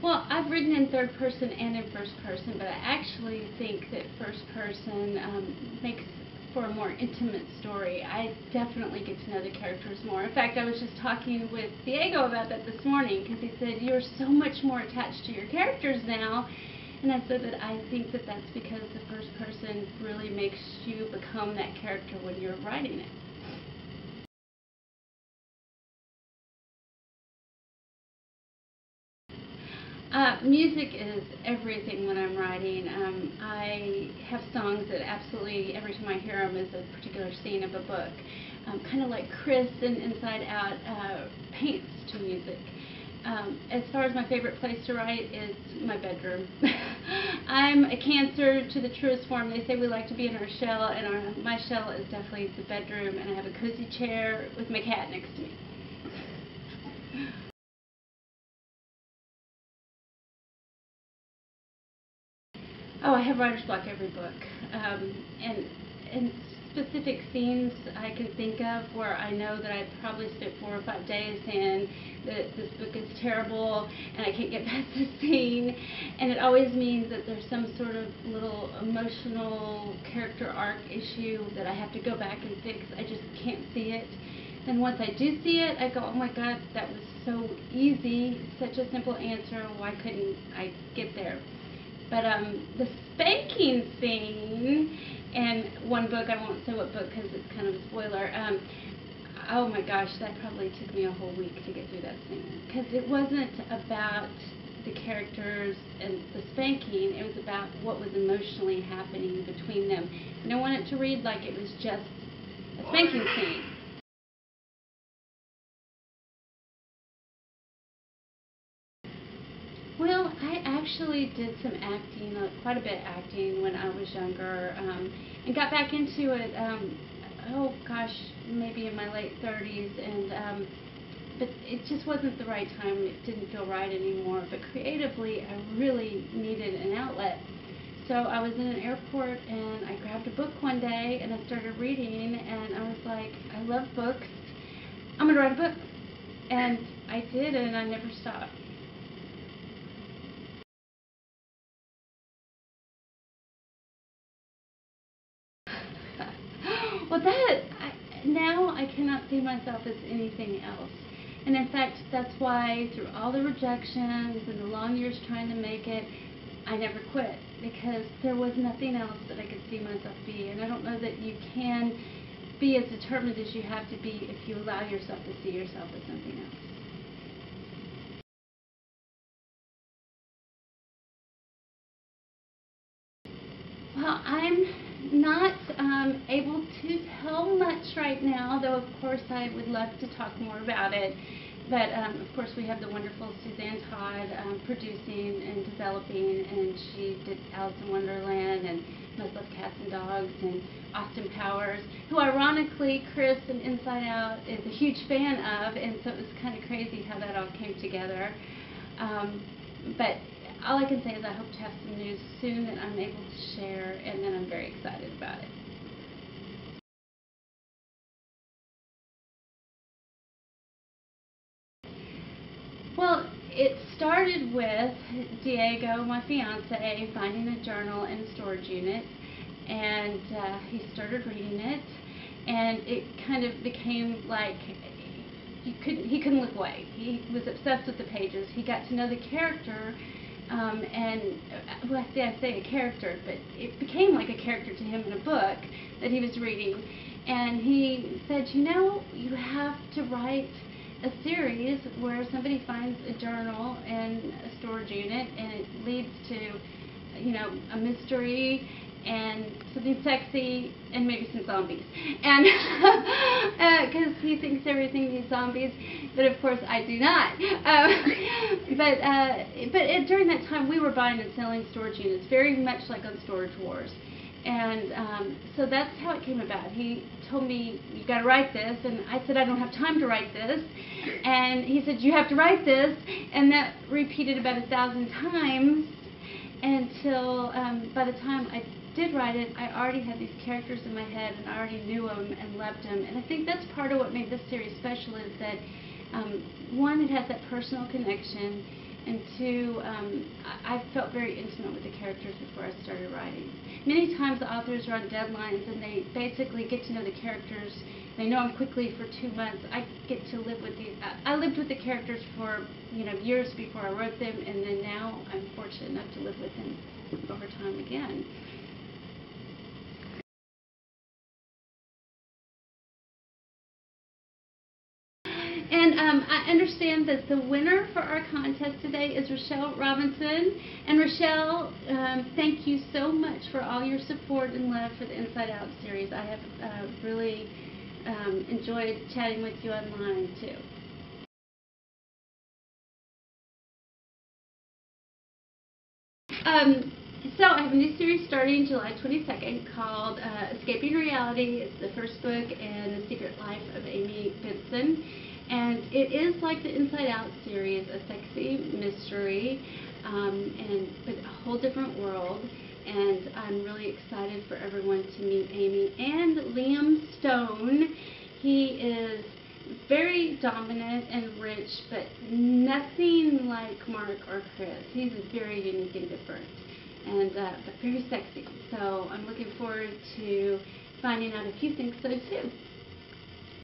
Well, I've written in third person and in first person, but I actually think that first person makes for a more intimate story. I definitely get to know the characters more. In fact, I was just talking with Diego about that this morning because he said, you're so much more attached to your characters now. And I said that I think that that's because the first person really makes you become that character when you're writing it. Music is everything when I'm writing. I have songs that absolutely, every time I hear them, is a particular scene of a book. Kind of like Chris in Inside Out paints to music. As far as my favorite place to write, it's my bedroom. I'm a Cancer to the truest form. They say we like to be in our shell, and my shell is definitely the bedroom, and I have a cozy chair with my cat next to me. Oh, I have writer's block every book. And specific scenes I can think of where I know that I probably spent 4 or 5 days and that this book is terrible and I can't get past this scene. And it always means that there's some sort of little emotional character arc issue that I have to go back and fix. I just can't see it. And once I do see it, I go, oh my God, that was so easy, such a simple answer. Why couldn't I get there? But the spanking scene, and one book, I won't say what book because it's kind of a spoiler, oh my gosh, that probably took me a whole week to get through that scene. Because it wasn't about the characters and the spanking, it was about what was emotionally happening between them. And I want it to read like it was just a spanking scene. Well, I actually did some acting, quite a bit acting when I was younger, and got back into it, oh gosh, maybe in my late 30s, and but it just wasn't the right time. It didn't feel right anymore. But creatively, I really needed an outlet. So I was in an airport, and I grabbed a book one day, and I started reading, and I was like, I love books. I'm going to write a book. And I did, and I never stopped. Well, now I cannot see myself as anything else. And in fact, that's why through all the rejections and the long years trying to make it, I never quit because there was nothing else that I could see myself be. And I don't know that you can be as determined as you have to be if you allow yourself to see yourself as something else. Well, I'm not able to tell much right now, though of course I would love to talk more about it. But of course we have the wonderful Suzanne Todd producing and developing, and she did Alice in Wonderland and Must Love Cats and Dogs and Austin Powers, who ironically Chris in Inside Out is a huge fan of, and so it was kind of crazy how that all came together. But all I can say is I hope to have some news soon that I'm able to share, and then I'm very excited about it. Well, it started with Diego, my fiance, finding a journal in a storage unit, and he started reading it, and it kind of became like he couldn't look away. He was obsessed with the pages. He got to know the character, and well, I say a character, but it became like a character to him in a book that he was reading. And he said, you know, you have to write a series where somebody finds a journal in a storage unit and it leads to, you know, a mystery and something sexy and maybe some zombies. And because he thinks everything needs zombies, but of course I do not. But during that time we were buying and selling storage units, very much like on Storage Wars. And so that's how it came about. He told me, you got to write this, and I said, I don't have time to write this. And he said, you have to write this, and that repeated about 1,000 times until by the time I did write it, I already had these characters in my head, and I already knew them and loved them. And I think that's part of what made this series special is that, one, it has that personal connection, And two, I felt very intimate with the characters before I started writing. Many times authors are on deadlines and they basically get to know the characters. They know them quickly for 2 months. I get to live with these. I lived with the characters for years before I wrote them, and then now I'm fortunate enough to live with them over time again. And I understand that the winner for our contest today is Rochelle Robinson. And Rochelle, thank you so much for all your support and love for the Inside Out series. I have really enjoyed chatting with you online too. So I have a new series starting July 22nd called Escaping Reality. It's the first book in The Secret Life of Amy Benson. And it is like the Inside Out series, a sexy mystery, but a whole different world. And I'm really excited for everyone to meet Amy and Liam Stone. He is very dominant and rich, but nothing like Mark or Chris. He's very unique and different, and but very sexy. So I'm looking forward to finding out if you think so too.